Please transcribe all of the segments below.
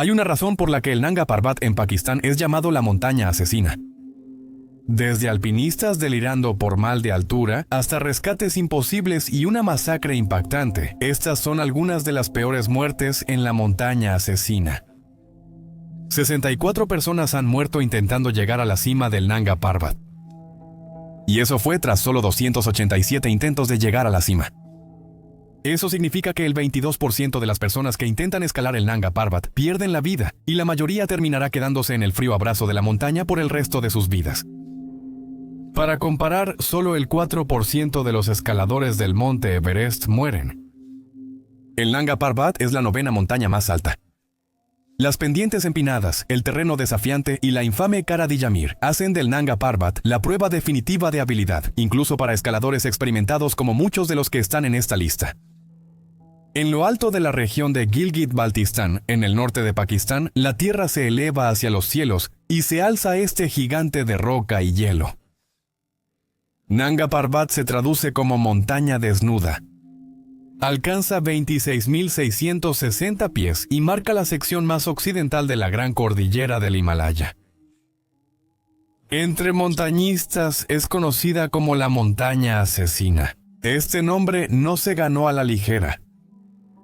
Hay una razón por la que el Nanga Parbat en Pakistán es llamado la montaña asesina. Desde alpinistas delirando por mal de altura hasta rescates imposibles y una masacre impactante, estas son algunas de las peores muertes en la montaña asesina. 64 personas han muerto intentando llegar a la cima del Nanga Parbat. Y eso fue tras solo 287 intentos de llegar a la cima. Eso significa que el 22% de las personas que intentan escalar el Nanga Parbat pierden la vida, y la mayoría terminará quedándose en el frío abrazo de la montaña por el resto de sus vidas. Para comparar, solo el 4% de los escaladores del monte Everest mueren. El Nanga Parbat es la 9ª montaña más alta. Las pendientes empinadas, el terreno desafiante y la infame Cara de Yamir hacen del Nanga Parbat la prueba definitiva de habilidad, incluso para escaladores experimentados como muchos de los que están en esta lista. En lo alto de la región de Gilgit-Baltistán, en el norte de Pakistán, la tierra se eleva hacia los cielos y se alza este gigante de roca y hielo. Nanga Parbat se traduce como montaña desnuda. Alcanza 26.660 pies y marca la sección más occidental de la gran cordillera del Himalaya. Entre montañistas es conocida como la montaña asesina. Este nombre no se ganó a la ligera.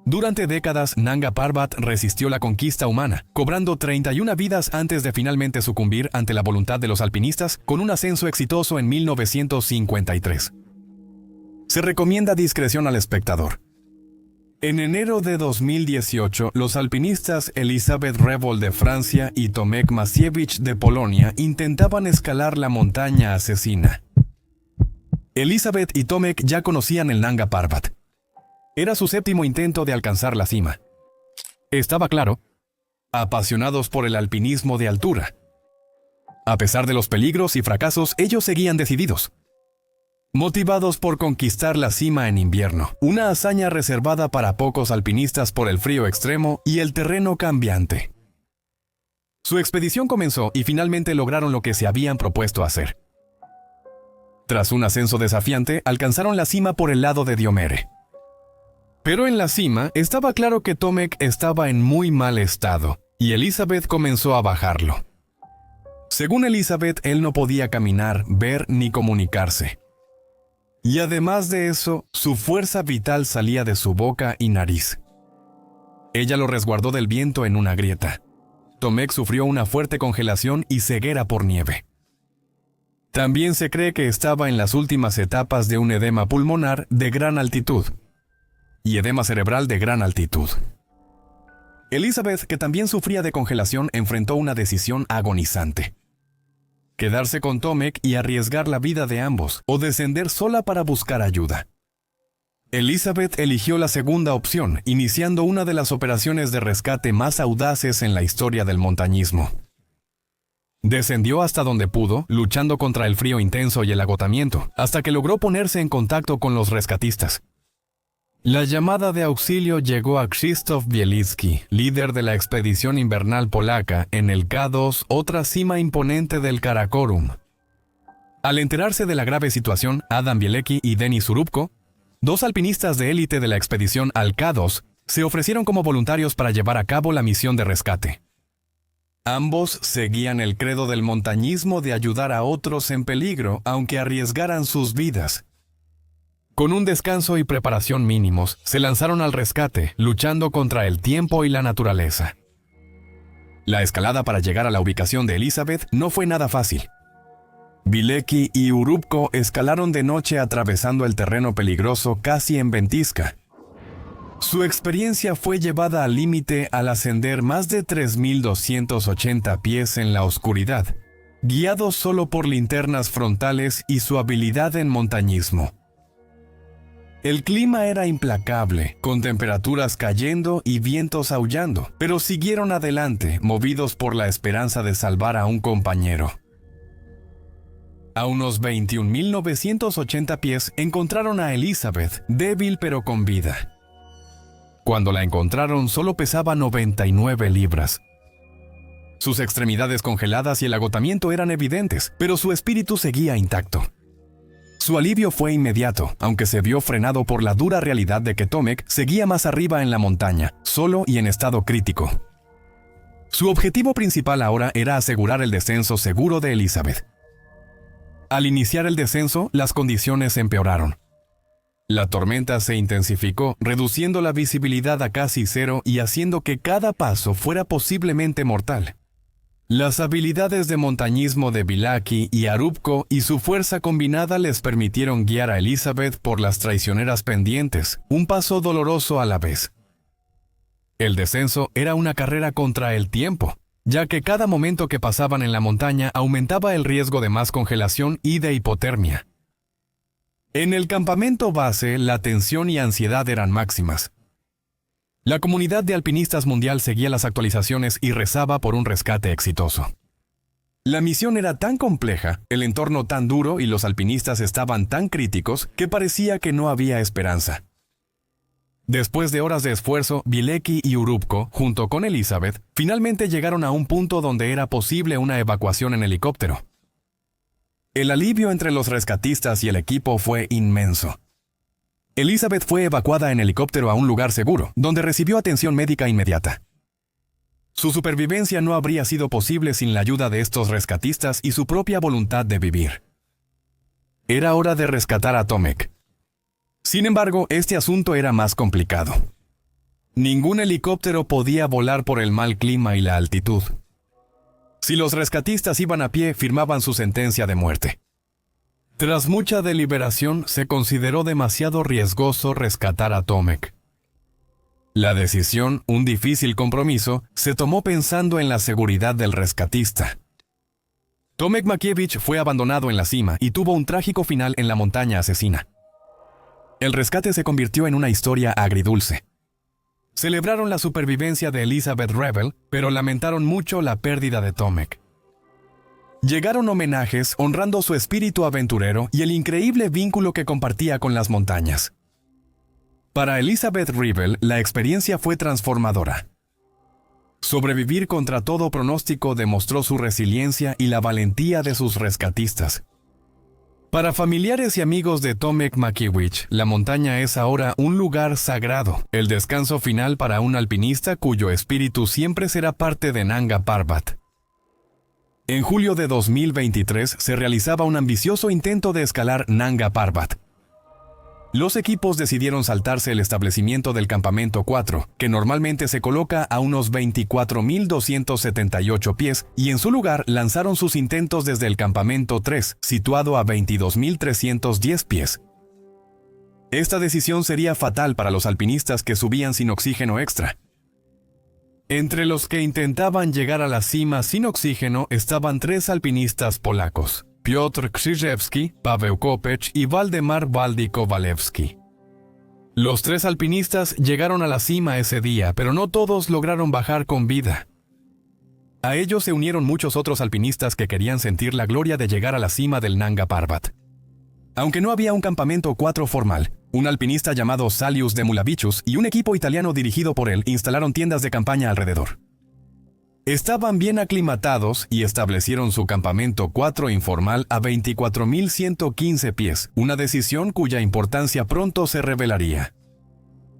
Durante décadas, Nanga Parbat resistió la conquista humana, cobrando 31 vidas antes de finalmente sucumbir ante la voluntad de los alpinistas con un ascenso exitoso en 1953. Se recomienda discreción al espectador. En enero de 2018, los alpinistas Elisabeth Revol de Francia y Tomek Masiewicz de Polonia intentaban escalar la montaña asesina. Elisabeth y Tomek ya conocían el Nanga Parbat. Era su 7º intento de alcanzar la cima. Estaba claro, apasionados por el alpinismo de altura. A pesar de los peligros y fracasos, ellos seguían decididos. Motivados por conquistar la cima en invierno, una hazaña reservada para pocos alpinistas por el frío extremo y el terreno cambiante. Su expedición comenzó y finalmente lograron lo que se habían propuesto hacer. Tras un ascenso desafiante, alcanzaron la cima por el lado de Diomere. Pero en la cima estaba claro que Tomek estaba en muy mal estado, y Elisabeth comenzó a bajarlo. Según Elisabeth, él no podía caminar, ver ni comunicarse. Y además de eso, su fuerza vital salía de su boca y nariz. Ella lo resguardó del viento en una grieta. Tomek sufrió una fuerte congelación y ceguera por nieve. También se cree que estaba en las últimas etapas de un edema pulmonar de gran altitud y edema cerebral de gran altitud. Elisabeth, que también sufría de congelación, enfrentó una decisión agonizante: quedarse con Tomek y arriesgar la vida de ambos, o descender sola para buscar ayuda. Elisabeth eligió la segunda opción, iniciando una de las operaciones de rescate más audaces en la historia del montañismo. Descendió hasta donde pudo, luchando contra el frío intenso y el agotamiento, hasta que logró ponerse en contacto con los rescatistas. La llamada de auxilio llegó a Krzysztof Bielicki, líder de la expedición invernal polaca, en el K2, otra cima imponente del Karakorum. Al enterarse de la grave situación, Adam Bielecki y Denis Urubko, 2 alpinistas de élite de la expedición al K2, se ofrecieron como voluntarios para llevar a cabo la misión de rescate. Ambos seguían el credo del montañismo de ayudar a otros en peligro, aunque arriesgaran sus vidas. Con un descanso y preparación mínimos, se lanzaron al rescate, luchando contra el tiempo y la naturaleza. La escalada para llegar a la ubicación de Elisabeth no fue nada fácil. Bielecki y Urubko escalaron de noche atravesando el terreno peligroso casi en ventisca. Su experiencia fue llevada al límite al ascender más de 3.280 pies en la oscuridad, guiados solo por linternas frontales y su habilidad en montañismo. El clima era implacable, con temperaturas cayendo y vientos aullando, pero siguieron adelante, movidos por la esperanza de salvar a un compañero. A unos 21.980 pies encontraron a Elisabeth, débil pero con vida. Cuando la encontraron, solo pesaba 99 libras. Sus extremidades congeladas y el agotamiento eran evidentes, pero su espíritu seguía intacto. Su alivio fue inmediato, aunque se vio frenado por la dura realidad de que Tomek seguía más arriba en la montaña, solo y en estado crítico. Su objetivo principal ahora era asegurar el descenso seguro de Elizabeth. Al iniciar el descenso, las condiciones empeoraron. La tormenta se intensificó, reduciendo la visibilidad a casi cero y haciendo que cada paso fuera posiblemente mortal. Las habilidades de montañismo de Biláki y Arupco y su fuerza combinada les permitieron guiar a Elizabeth por las traicioneras pendientes, un paso doloroso a la vez. El descenso era una carrera contra el tiempo, ya que cada momento que pasaban en la montaña aumentaba el riesgo de más congelación y de hipotermia. En el campamento base, la tensión y ansiedad eran máximas. La comunidad de alpinistas mundial seguía las actualizaciones y rezaba por un rescate exitoso. La misión era tan compleja, el entorno tan duro y los alpinistas estaban tan críticos que parecía que no había esperanza. Después de horas de esfuerzo, Bilecki y Urupco, junto con Elizabeth, finalmente llegaron a un punto donde era posible una evacuación en helicóptero. El alivio entre los rescatistas y el equipo fue inmenso. Elizabeth fue evacuada en helicóptero a un lugar seguro, donde recibió atención médica inmediata. Su supervivencia no habría sido posible sin la ayuda de estos rescatistas y su propia voluntad de vivir. Era hora de rescatar a Tomek. Sin embargo, este asunto era más complicado. Ningún helicóptero podía volar por el mal clima y la altitud. Si los rescatistas iban a pie, firmaban su sentencia de muerte. Tras mucha deliberación, se consideró demasiado riesgoso rescatar a Tomek. La decisión, un difícil compromiso, se tomó pensando en la seguridad del rescatista. Tomek Makiewicz fue abandonado en la cima y tuvo un trágico final en la montaña asesina. El rescate se convirtió en una historia agridulce. Celebraron la supervivencia de Elizabeth Rebel, pero lamentaron mucho la pérdida de Tomek. Llegaron homenajes honrando su espíritu aventurero y el increíble vínculo que compartía con las montañas. Para Elizabeth Rebel, la experiencia fue transformadora. Sobrevivir contra todo pronóstico demostró su resiliencia y la valentía de sus rescatistas. Para familiares y amigos de Tomek Makiewicz, la montaña es ahora un lugar sagrado, el descanso final para un alpinista cuyo espíritu siempre será parte de Nanga Parbat. En julio de 2023 se realizaba un ambicioso intento de escalar Nanga Parbat. Los equipos decidieron saltarse el establecimiento del campamento 4, que normalmente se coloca a unos 24.278 pies, y en su lugar lanzaron sus intentos desde el campamento 3, situado a 22.310 pies. Esta decisión sería fatal para los alpinistas que subían sin oxígeno extra. Entre los que intentaban llegar a la cima sin oxígeno estaban 3 alpinistas polacos: Piotr Krzyżewski, Paweł Kopecz y Waldemar Waldy-Kowalewski. Los 3 alpinistas llegaron a la cima ese día, pero no todos lograron bajar con vida. A ellos se unieron muchos otros alpinistas que querían sentir la gloria de llegar a la cima del Nanga Parbat. Aunque no había un campamento 4 formal, un alpinista llamado Salius de Mulavichus y un equipo italiano dirigido por él instalaron tiendas de campaña alrededor. Estaban bien aclimatados y establecieron su campamento 4 informal a 24.115 pies, una decisión cuya importancia pronto se revelaría.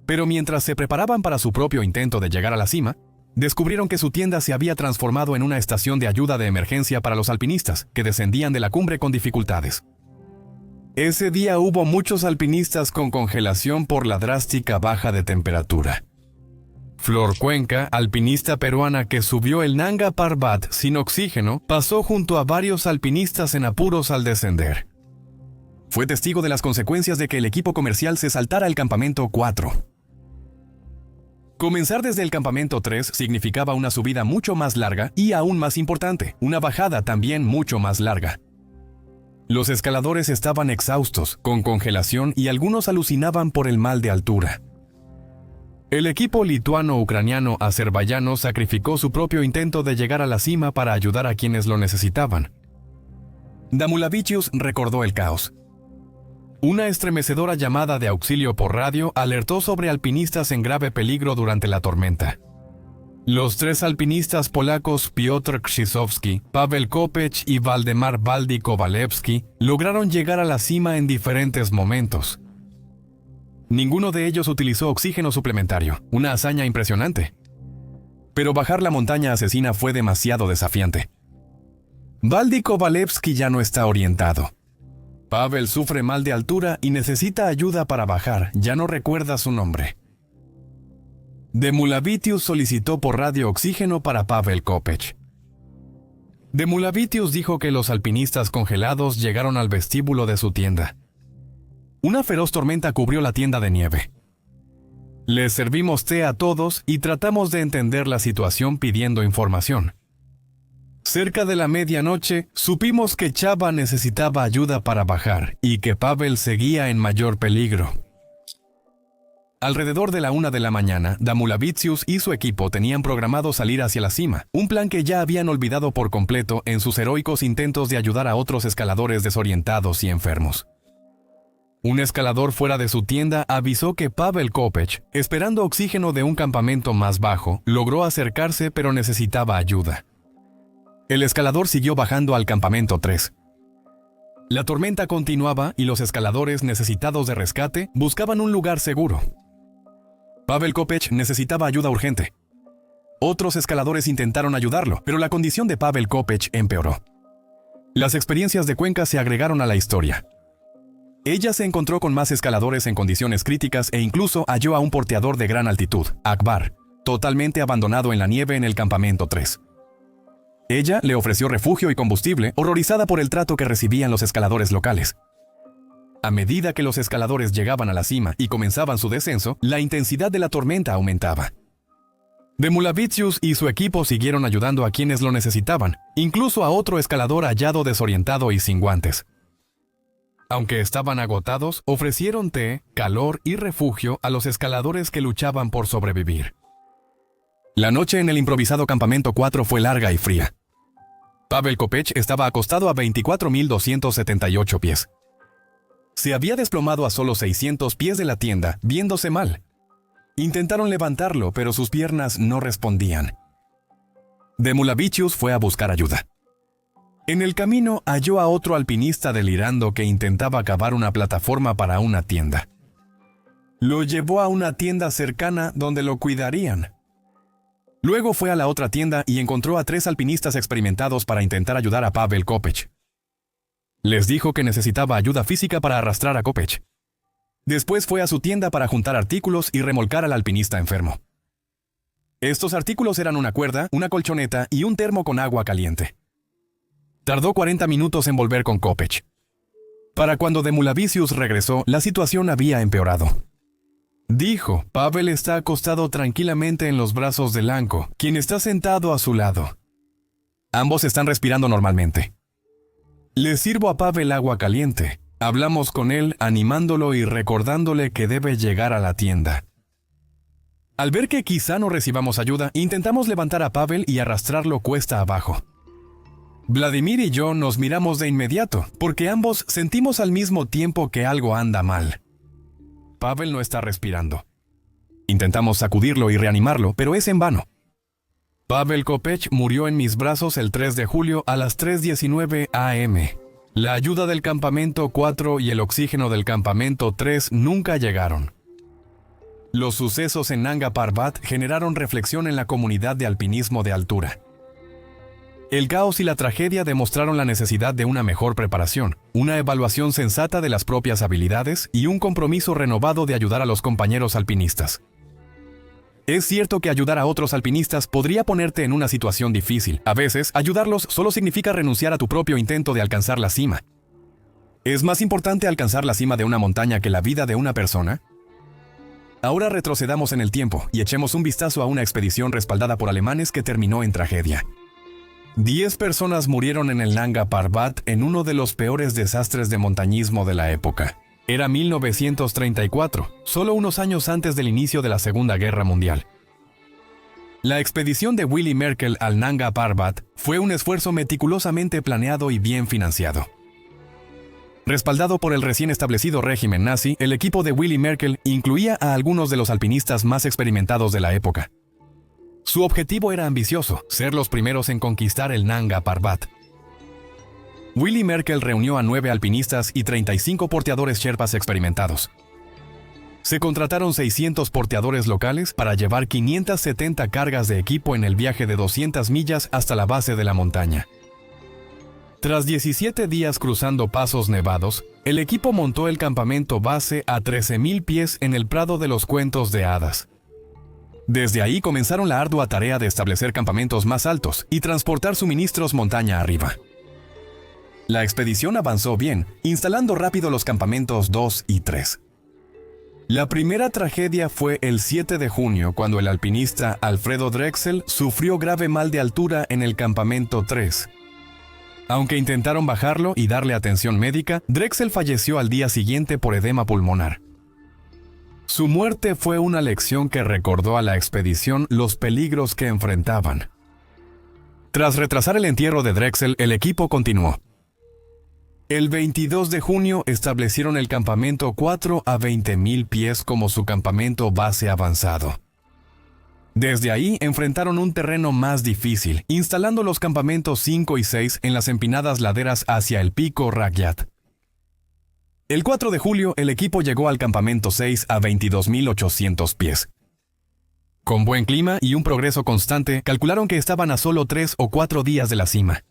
Pero mientras se preparaban para su propio intento de llegar a la cima, descubrieron que su tienda se había transformado en una estación de ayuda de emergencia para los alpinistas que descendían de la cumbre con dificultades. Ese día hubo muchos alpinistas con congelación por la drástica baja de temperatura. Flor Cuenca, alpinista peruana que subió el Nanga Parbat sin oxígeno, pasó junto a varios alpinistas en apuros al descender. Fue testigo de las consecuencias de que el equipo comercial se saltara el campamento 4. Comenzar desde el campamento 3 significaba una subida mucho más larga y, aún más importante, una bajada también mucho más larga. Los escaladores estaban exhaustos, con congelación y algunos alucinaban por el mal de altura. El equipo lituano-ucraniano-azerbaiyano sacrificó su propio intento de llegar a la cima para ayudar a quienes lo necesitaban. Damulavicius recordó el caos. Una estremecedora llamada de auxilio por radio alertó sobre alpinistas en grave peligro durante la tormenta. Los 3 alpinistas polacos Piotr Krzyżewski, Paweł Kopecz y Waldemar Waldy-Kowalewski lograron llegar a la cima en diferentes momentos. Ninguno de ellos utilizó oxígeno suplementario, una hazaña impresionante. pero bajar la montaña asesina fue demasiado desafiante. Valdy Kovalevsky ya no está orientado. Pavel sufre mal de altura y necesita ayuda para bajar, ya no recuerda su nombre. Demulavitius solicitó por radio oxígeno para Pavel Kopech. Demulavitius dijo que los alpinistas congelados llegaron al vestíbulo de su tienda. Una feroz tormenta cubrió la tienda de nieve. Les servimos té a todos y tratamos de entender la situación pidiendo información. Cerca de la medianoche, supimos que Chava necesitaba ayuda para bajar y que Pavel seguía en mayor peligro. Alrededor de la 1 de la mañana, Demulavitius y su equipo tenían programado salir hacia la cima, un plan que ya habían olvidado por completo en sus heroicos intentos de ayudar a otros escaladores desorientados y enfermos. Un escalador fuera de su tienda avisó que Pavel Kopech, esperando oxígeno de un campamento más bajo, logró acercarse pero necesitaba ayuda. El escalador siguió bajando al campamento 3. La tormenta continuaba y los escaladores necesitados de rescate buscaban un lugar seguro. Pavel Kopech necesitaba ayuda urgente. Otros escaladores intentaron ayudarlo, pero la condición de Pavel Kopech empeoró. Las experiencias de Cuenca se agregaron a la historia. Ella se encontró con más escaladores en condiciones críticas e incluso halló a un porteador de gran altitud, Akbar, totalmente abandonado en la nieve en el campamento 3. Ella le ofreció refugio y combustible, horrorizada por el trato que recibían los escaladores locales. A medida que los escaladores llegaban a la cima y comenzaban su descenso, la intensidad de la tormenta aumentaba. Demulavitius y su equipo siguieron ayudando a quienes lo necesitaban, incluso a otro escalador hallado desorientado y sin guantes. Aunque estaban agotados, ofrecieron té, calor y refugio a los escaladores que luchaban por sobrevivir. La noche en el improvisado campamento 4 fue larga y fría. Pavel Kopech estaba acostado a 24.278 pies. Se había desplomado a solo 600 pies de la tienda, viéndose mal. Intentaron levantarlo, pero sus piernas no respondían. Demulavitius fue a buscar ayuda. En el camino halló a otro alpinista delirando que intentaba cavar una plataforma para una tienda. Lo llevó a una tienda cercana donde lo cuidarían. Luego fue a la otra tienda y encontró a 3 alpinistas experimentados para intentar ayudar a Pavel Kopech. Les dijo que necesitaba ayuda física para arrastrar a Kopech. Después fue a su tienda para juntar artículos y remolcar al alpinista enfermo. Estos artículos eran una cuerda, una colchoneta y un termo con agua caliente. Tardó 40 minutos en volver con Kopech. Para cuando Demulavitius regresó, la situación había empeorado. Dijo, Pavel está acostado tranquilamente en los brazos de Lanko, quien está sentado a su lado. Ambos están respirando normalmente. Le sirvo a Pavel agua caliente. Hablamos con él, animándolo y recordándole que debe llegar a la tienda. Al ver que quizá no recibamos ayuda, intentamos levantar a Pavel y arrastrarlo cuesta abajo. Vladimir y yo nos miramos de inmediato, porque ambos sentimos al mismo tiempo que algo anda mal. Pavel no está respirando. Intentamos sacudirlo y reanimarlo, pero es en vano. Pavel Kopech murió en mis brazos el 3 de julio a las 3:19 am. La ayuda del campamento 4 y el oxígeno del campamento 3 nunca llegaron. Los sucesos en Nanga Parbat generaron reflexión en la comunidad de alpinismo de altura. El caos y la tragedia demostraron la necesidad de una mejor preparación, una evaluación sensata de las propias habilidades y un compromiso renovado de ayudar a los compañeros alpinistas. Es cierto que ayudar a otros alpinistas podría ponerte en una situación difícil. A veces, ayudarlos solo significa renunciar a tu propio intento de alcanzar la cima. ¿Es más importante alcanzar la cima de una montaña que la vida de una persona? Ahora retrocedamos en el tiempo y echemos un vistazo a una expedición respaldada por alemanes que terminó en tragedia. 10 personas murieron en el Nanga Parbat en uno de los peores desastres de montañismo de la época. Era 1934, solo unos años antes del inicio de la Segunda Guerra Mundial. La expedición de Willy Merkel al Nanga Parbat fue un esfuerzo meticulosamente planeado y bien financiado. Respaldado por el recién establecido régimen nazi, el equipo de Willy Merkel incluía a algunos de los alpinistas más experimentados de la época. Su objetivo era ambicioso, ser los primeros en conquistar el Nanga Parbat. Willy Merkel reunió a 9 alpinistas y 35 porteadores sherpas experimentados. Se contrataron 600 porteadores locales para llevar 570 cargas de equipo en el viaje de 200 millas hasta la base de la montaña. Tras 17 días cruzando pasos nevados, el equipo montó el campamento base a 13,000 pies en el Prado de los Cuentos de Hadas. Desde ahí comenzaron la ardua tarea de establecer campamentos más altos y transportar suministros montaña arriba. La expedición avanzó bien, instalando rápido los campamentos 2 y 3. La primera tragedia fue el 7 de junio, cuando el alpinista Alfredo Drexel sufrió grave mal de altura en el campamento 3. Aunque intentaron bajarlo y darle atención médica, Drexel falleció al día siguiente por edema pulmonar. Su muerte fue una lección que recordó a la expedición los peligros que enfrentaban. Tras retrasar el entierro de Drexel, el equipo continuó. El 22 de junio establecieron el campamento 4 a 20,000 pies como su campamento base avanzado. Desde ahí enfrentaron un terreno más difícil, instalando los campamentos 5 y 6 en las empinadas laderas hacia el pico Ragyat. El 4 de julio, el equipo llegó al campamento 6 a 22,800 pies. Con buen clima y un progreso constante, calcularon que estaban a solo 3 o 4 días de la cima.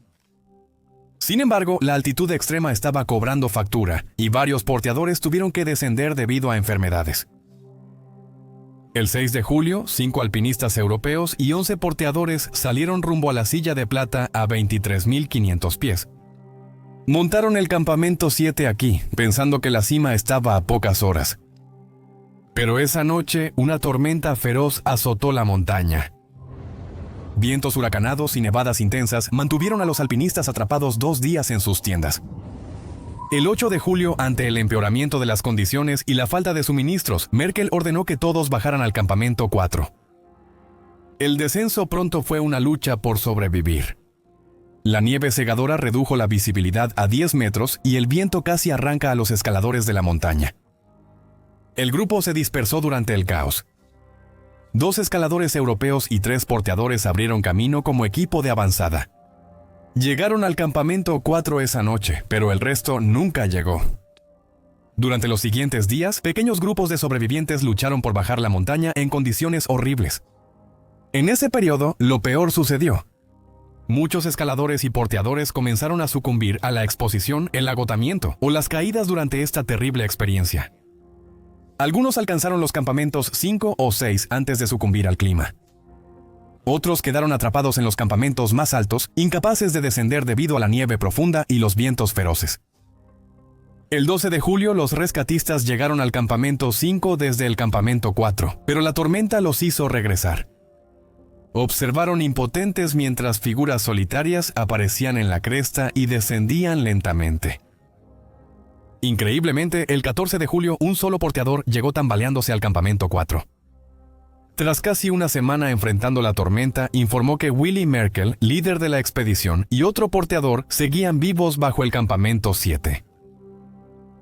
Sin embargo, la altitud extrema estaba cobrando factura y varios porteadores tuvieron que descender debido a enfermedades. El 6 de julio, 5 alpinistas europeos y 11 porteadores salieron rumbo a la Silla de Plata a 23,500 pies. Montaron el campamento 7 aquí, pensando que la cima estaba a pocas horas. Pero esa noche, una tormenta feroz azotó la montaña. Vientos huracanados y nevadas intensas mantuvieron a los alpinistas atrapados 2 días en sus tiendas. El 8 de julio, ante el empeoramiento de las condiciones y la falta de suministros, Merkel ordenó que todos bajaran al campamento 4. El descenso pronto fue una lucha por sobrevivir. La nieve cegadora redujo la visibilidad a 10 metros y el viento casi arranca a los escaladores de la montaña. El grupo se dispersó durante el caos. 2 escaladores europeos y 3 porteadores abrieron camino como equipo de avanzada. Llegaron al campamento 4 esa noche, pero el resto nunca llegó. Durante los siguientes días, pequeños grupos de sobrevivientes lucharon por bajar la montaña en condiciones horribles. En ese periodo, lo peor sucedió. Muchos escaladores y porteadores comenzaron a sucumbir a la exposición, el agotamiento o las caídas durante esta terrible experiencia. Algunos alcanzaron los campamentos 5 o 6 antes de sucumbir al clima. Otros quedaron atrapados en los campamentos más altos, incapaces de descender debido a la nieve profunda y los vientos feroces. El 12 de julio, los rescatistas llegaron al campamento 5 desde el campamento 4, pero la tormenta los hizo regresar. Observaron impotentes mientras figuras solitarias aparecían en la cresta y descendían lentamente. Increíblemente, el 14 de julio, un solo porteador llegó tambaleándose al campamento 4. Tras casi una semana enfrentando la tormenta, informó que Willy Merkel, líder de la expedición, y otro porteador seguían vivos bajo el campamento 7.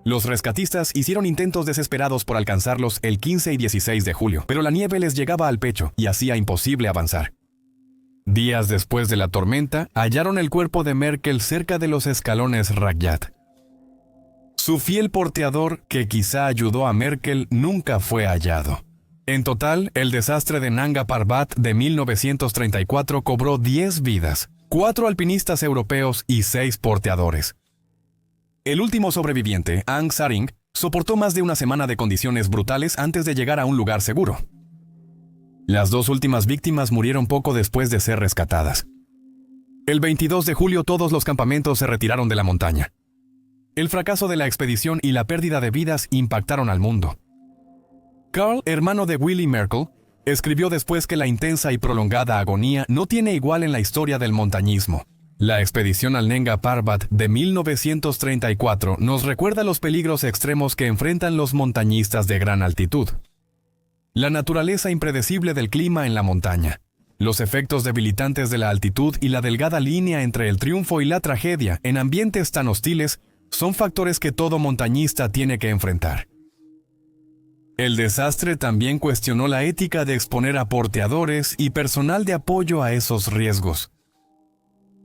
Los rescatistas hicieron intentos desesperados por alcanzarlos el 15 y 16 de julio, pero la nieve les llegaba al pecho y hacía imposible avanzar. Días después de la tormenta, hallaron el cuerpo de Merkel cerca de los escalones Ragyat. Su fiel porteador, que quizá ayudó a Merkel, nunca fue hallado. En total, el desastre de Nanga Parbat de 1934 cobró 10 vidas, 4 alpinistas europeos y 6 porteadores. El último sobreviviente, Ang Saring, soportó más de una semana de condiciones brutales antes de llegar a un lugar seguro. Las 2 últimas víctimas murieron poco después de ser rescatadas. El 22 de julio todos los campamentos se retiraron de la montaña. El fracaso de la expedición y la pérdida de vidas impactaron al mundo. Carl, hermano de Willy Merkel, escribió después que la intensa y prolongada agonía no tiene igual en la historia del montañismo. La expedición al Nanga Parbat de 1934 nos recuerda los peligros extremos que enfrentan los montañistas de gran altitud. La naturaleza impredecible del clima en la montaña, los efectos debilitantes de la altitud y la delgada línea entre el triunfo y la tragedia en ambientes tan hostiles son factores que todo montañista tiene que enfrentar. El desastre también cuestionó la ética de exponer a porteadores y personal de apoyo a esos riesgos.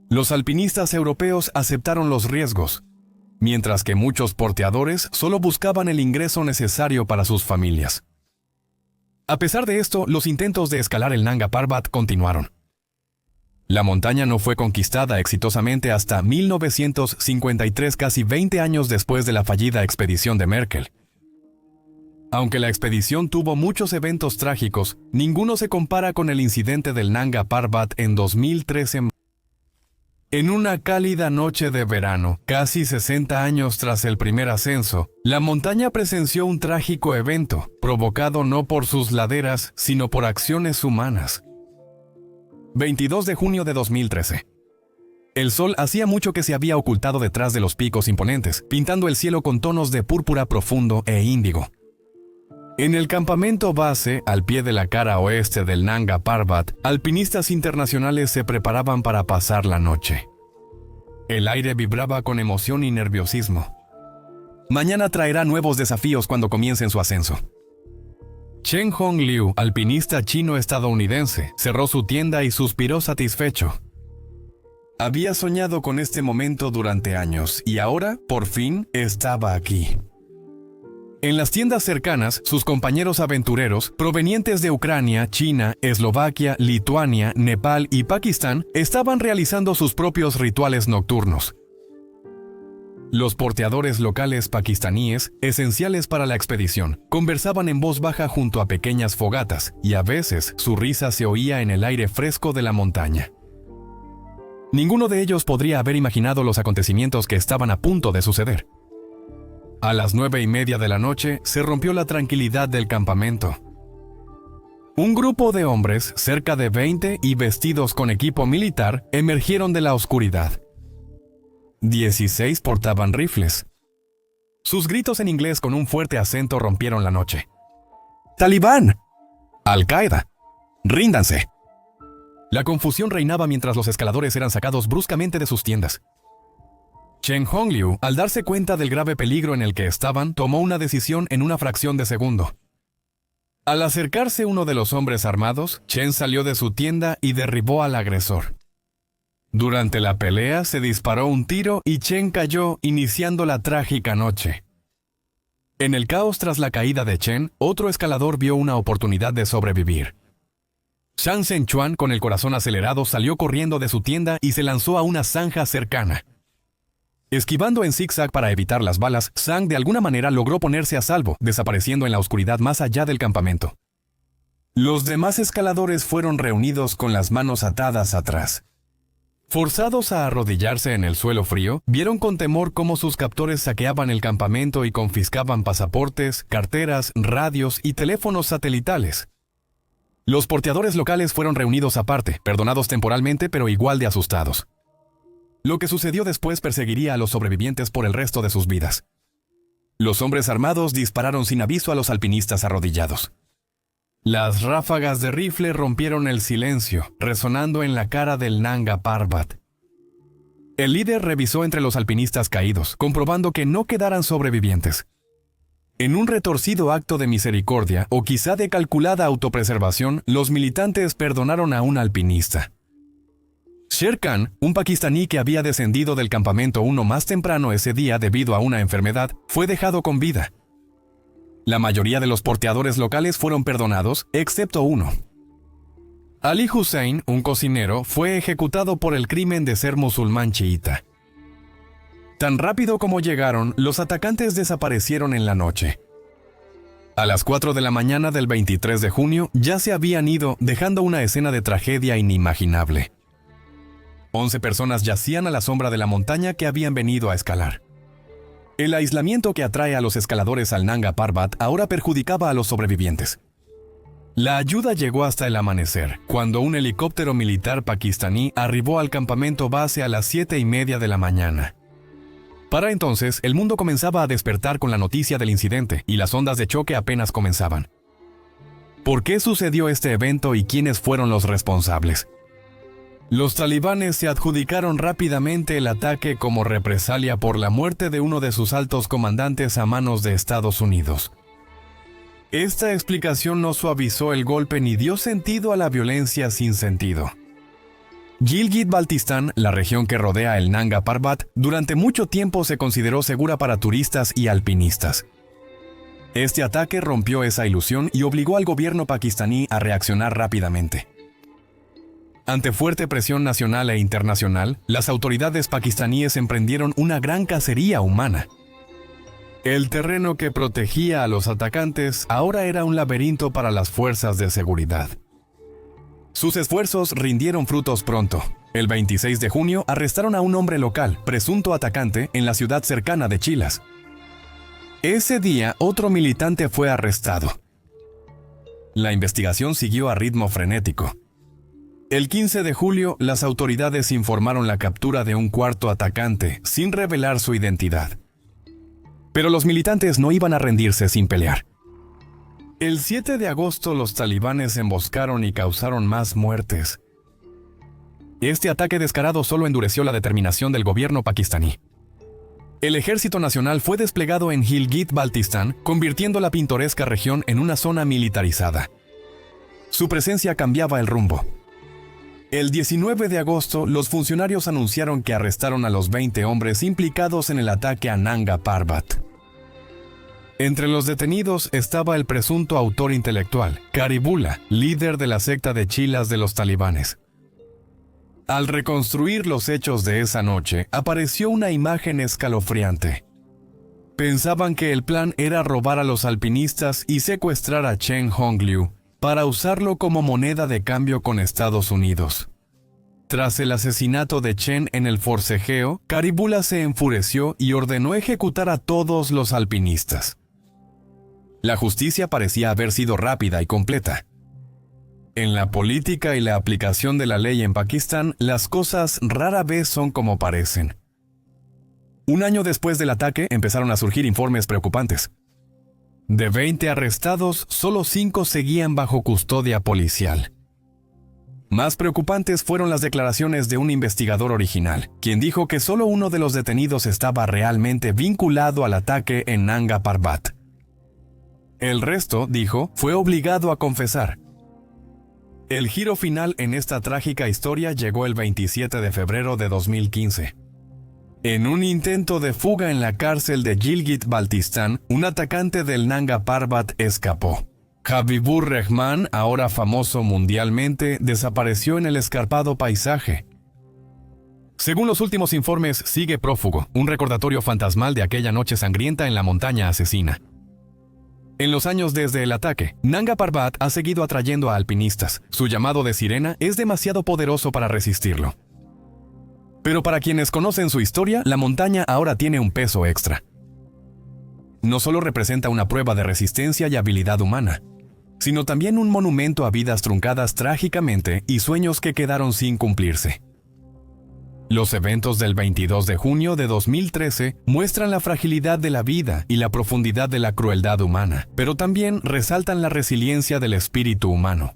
Los alpinistas europeos aceptaron los riesgos, mientras que muchos porteadores solo buscaban el ingreso necesario para sus familias. A pesar de esto, los intentos de escalar el Nanga Parbat continuaron. La montaña no fue conquistada exitosamente hasta 1953, casi 20 años después de la fallida expedición de Merkel. Aunque la expedición tuvo muchos eventos trágicos, ninguno se compara con el incidente del Nanga Parbat en 2013. En una cálida noche de verano, casi 60 años tras el primer ascenso, la montaña presenció un trágico evento, provocado no por sus laderas, sino por acciones humanas. 22 de junio de 2013. El sol hacía mucho que se había ocultado detrás de los picos imponentes, pintando el cielo con tonos de púrpura profundo e índigo. En el campamento base, al pie de la cara oeste del Nanga Parbat, alpinistas internacionales se preparaban para pasar la noche. El aire vibraba con emoción y nerviosismo. Mañana traerá nuevos desafíos cuando comiencen su ascenso. Chen Hongliu, alpinista chino-estadounidense, cerró su tienda y suspiró satisfecho. Había soñado con este momento durante años y ahora, por fin, estaba aquí. En las tiendas cercanas, sus compañeros aventureros, provenientes de Ucrania, China, Eslovaquia, Lituania, Nepal y Pakistán, estaban realizando sus propios rituales nocturnos. Los porteadores locales pakistaníes, esenciales para la expedición, conversaban en voz baja junto a pequeñas fogatas, y a veces su risa se oía en el aire fresco de la montaña. Ninguno de ellos podría haber imaginado los acontecimientos que estaban a punto de suceder. A las 9:30 de la noche se rompió la tranquilidad del campamento. Un grupo de hombres, cerca de 20 y vestidos con equipo militar, emergieron de la oscuridad. 16 portaban rifles. Sus gritos en inglés con un fuerte acento rompieron la noche. ¡Talibán! ¡Al-Qaeda! ¡Ríndanse! La confusión reinaba mientras los escaladores eran sacados bruscamente de sus tiendas. Chen Hongliu, al darse cuenta del grave peligro en el que estaban, tomó una decisión en una fracción de segundo. Al acercarse uno de los hombres armados, Chen salió de su tienda y derribó al agresor. Durante la pelea se disparó un tiro y Chen cayó, iniciando la trágica noche. En el caos tras la caída de Chen, otro escalador vio una oportunidad de sobrevivir. Zhang Zhenchuan, con el corazón acelerado, salió corriendo de su tienda y se lanzó a una zanja cercana. Esquivando en zigzag para evitar las balas, Zhang de alguna manera logró ponerse a salvo, desapareciendo en la oscuridad más allá del campamento. Los demás escaladores fueron reunidos con las manos atadas atrás. Forzados a arrodillarse en el suelo frío, vieron con temor cómo sus captores saqueaban el campamento y confiscaban pasaportes, carteras, radios y teléfonos satelitales. Los porteadores locales fueron reunidos aparte, perdonados temporalmente pero igual de asustados. Lo que sucedió después perseguiría a los sobrevivientes por el resto de sus vidas. Los hombres armados dispararon sin aviso a los alpinistas arrodillados. Las ráfagas de rifle rompieron el silencio, resonando en la cara del Nanga Parbat. El líder revisó entre los alpinistas caídos, comprobando que no quedaran sobrevivientes. En un retorcido acto de misericordia, o quizá de calculada autopreservación, los militantes perdonaron a un alpinista. Sher Khan, un pakistaní que había descendido del campamento 1 más temprano ese día debido a una enfermedad, fue dejado con vida. La mayoría de los porteadores locales fueron perdonados, excepto uno. Ali Hussein, un cocinero, fue ejecutado por el crimen de ser musulmán chiita. Tan rápido como llegaron, los atacantes desaparecieron en la noche. A las 4 de la mañana del 23 de junio ya se habían ido, dejando una escena de tragedia inimaginable. 11 personas yacían a la sombra de la montaña que habían venido a escalar. El aislamiento que atrae a los escaladores al Nanga Parbat ahora perjudicaba a los sobrevivientes. La ayuda llegó hasta el amanecer, cuando un helicóptero militar pakistaní arribó al campamento base a las 7:30 de la mañana. Para entonces, el mundo comenzaba a despertar con la noticia del incidente y las ondas de choque apenas comenzaban. ¿Por qué sucedió este evento y quiénes fueron los responsables? Los talibanes se adjudicaron rápidamente el ataque como represalia por la muerte de uno de sus altos comandantes a manos de Estados Unidos. Esta explicación no suavizó el golpe ni dio sentido a la violencia sin sentido. Gilgit-Baltistán, la región que rodea el Nanga Parbat, durante mucho tiempo se consideró segura para turistas y alpinistas. Este ataque rompió esa ilusión y obligó al gobierno pakistaní a reaccionar rápidamente. Ante fuerte presión nacional e internacional, las autoridades pakistaníes emprendieron una gran cacería humana. El terreno que protegía a los atacantes ahora era un laberinto para las fuerzas de seguridad. Sus esfuerzos rindieron frutos pronto. El 26 de junio arrestaron a un hombre local, presunto atacante, en la ciudad cercana de Chilas. Ese día, otro militante fue arrestado. La investigación siguió a ritmo frenético. El 15 de julio, las autoridades informaron la captura de un cuarto atacante, sin revelar su identidad. Pero los militantes no iban a rendirse sin pelear. El 7 de agosto, los talibanes emboscaron y causaron más muertes. Este ataque descarado solo endureció la determinación del gobierno pakistaní. El Ejército Nacional fue desplegado en Gilgit-Baltistán, convirtiendo la pintoresca región en una zona militarizada. Su presencia cambiaba el rumbo. El 19 de agosto, los funcionarios anunciaron que arrestaron a los 20 hombres implicados en el ataque a Nanga Parbat. Entre los detenidos estaba el presunto autor intelectual, Karibullah, líder de la secta de Chilas de los talibanes. Al reconstruir los hechos de esa noche, apareció una imagen escalofriante. Pensaban que el plan era robar a los alpinistas y secuestrar a Chen Hongliu para usarlo como moneda de cambio con Estados Unidos. Tras el asesinato de Chen en el forcejeo, Karibullah se enfureció y ordenó ejecutar a todos los alpinistas. La justicia parecía haber sido rápida y completa. En la política y la aplicación de la ley en Pakistán, las cosas rara vez son como parecen. Un año después del ataque, empezaron a surgir informes preocupantes. De 20 arrestados, solo 5 seguían bajo custodia policial. Más preocupantes fueron las declaraciones de un investigador original, quien dijo que solo uno de los detenidos estaba realmente vinculado al ataque en Nanga Parbat. El resto, dijo, fue obligado a confesar. El giro final en esta trágica historia llegó el 27 de febrero de 2015. En un intento de fuga en la cárcel de Gilgit-Baltistán, un atacante del Nanga Parbat escapó. Habibur Rahman, ahora famoso mundialmente, desapareció en el escarpado paisaje. Según los últimos informes, sigue prófugo, un recordatorio fantasmal de aquella noche sangrienta en la montaña asesina. En los años desde el ataque, Nanga Parbat ha seguido atrayendo a alpinistas. Su llamado de sirena es demasiado poderoso para resistirlo. Pero para quienes conocen su historia, la montaña ahora tiene un peso extra. No solo representa una prueba de resistencia y habilidad humana, sino también un monumento a vidas truncadas trágicamente y sueños que quedaron sin cumplirse. Los eventos del 22 de junio de 2013 muestran la fragilidad de la vida y la profundidad de la crueldad humana, pero también resaltan la resiliencia del espíritu humano.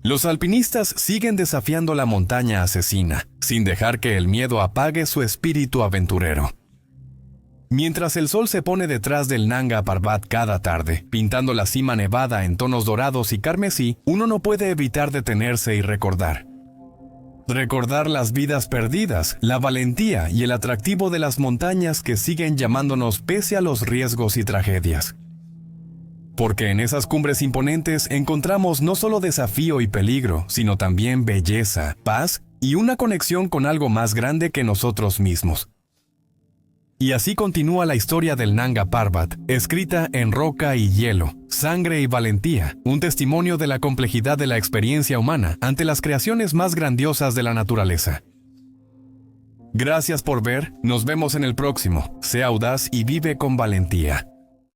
Los alpinistas siguen desafiando la montaña asesina, sin dejar que el miedo apague su espíritu aventurero. Mientras el sol se pone detrás del Nanga Parbat cada tarde, pintando la cima nevada en tonos dorados y carmesí, uno no puede evitar detenerse y recordar. Recordar las vidas perdidas, la valentía y el atractivo de las montañas que siguen llamándonos pese a los riesgos y tragedias. Porque en esas cumbres imponentes encontramos no solo desafío y peligro, sino también belleza, paz y una conexión con algo más grande que nosotros mismos. Y así continúa la historia del Nanga Parbat, escrita en roca y hielo, sangre y valentía, un testimonio de la complejidad de la experiencia humana ante las creaciones más grandiosas de la naturaleza. Gracias por ver, nos vemos en el próximo. Sé audaz y vive con valentía.